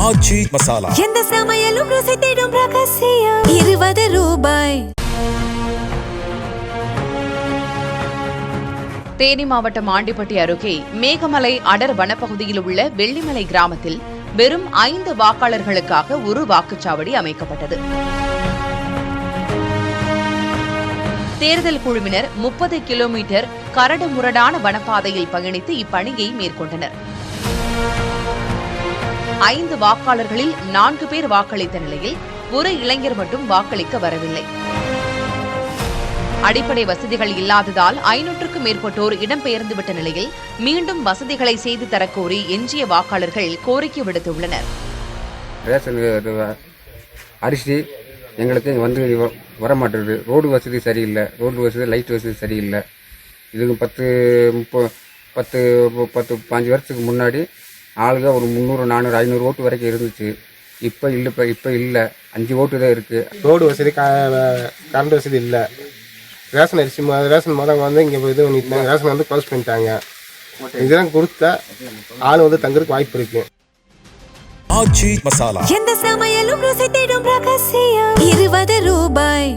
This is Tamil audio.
ஆச்சி மசாலா. எந்த சமையலும் ருசி தேடும் ரகசியம். 20 ரூபாய். தேனி மாவட்டம் ஆண்டிப்பட்டி அருகே மேகமலை அடர் வனப்பகுதியில் உள்ள வெள்ளிமலை கிராமத்தில் வெறும் 5 வாக்காளர்களுக்காக ஒரு வாக்குச்சாவடி அமைக்கப்பட்டது. தேர்தல் குழுவினர் 30 கிலோமீட்டர் கரடுமுரடான வனப்பாதையில் பயணித்து இப்பணியை மேற்கொண்டனர். 5 வாக்காளர்களில் 4 பேர் வாக்களித்த நிலையில் ஒரு இளைஞர் மட்டும் வாக்களிக்க வரவில்லை. அடிப்படை வசதிகள் இல்லாததால் 500க்கும் மேற்பட்டோர் இடம்பெயர்ந்துவிட்ட நிலையில் மீண்டும் வசதிகளை செய்து தரக்கோரி எஞ்சிய வாக்காளர்கள் கோரிக்கை விடுத்துள்ளனர். அரிசி எங்களுக்கு வந்து வரமாட்டேங்குது. ரோடு வசதி சரியில்லை, ரோடு வசதி லைட் வசதி சரியில்லை. இதுக்கு 10-15 வருஷத்துக்கு முன்னாடி ஆளுங்க ஒரு 300, 400, 500 ஓட்டு வரைக்கும் இருந்துச்சு. இப்போ இல்லை 5 ஓட்டு தான் இருக்குது. ரோடு வசதி, கரண்ட் வசதி இல்லை. ரேஷன் அரிசி ரேஷன் வந்து இங்கே இது பண்ணிட்டாங்க. ரேஷன் வந்து க்ளோஸ் பண்ணிட்டாங்க. இதெல்லாம் கொடுத்தா ஆள் வந்து தங்குறதுக்கு வாய்ப்பு இருக்கு. ஆச்சி மசாலா. எந்த சமையலும் ருசி தேடும் ரகசியம். 20 ரூபாய்.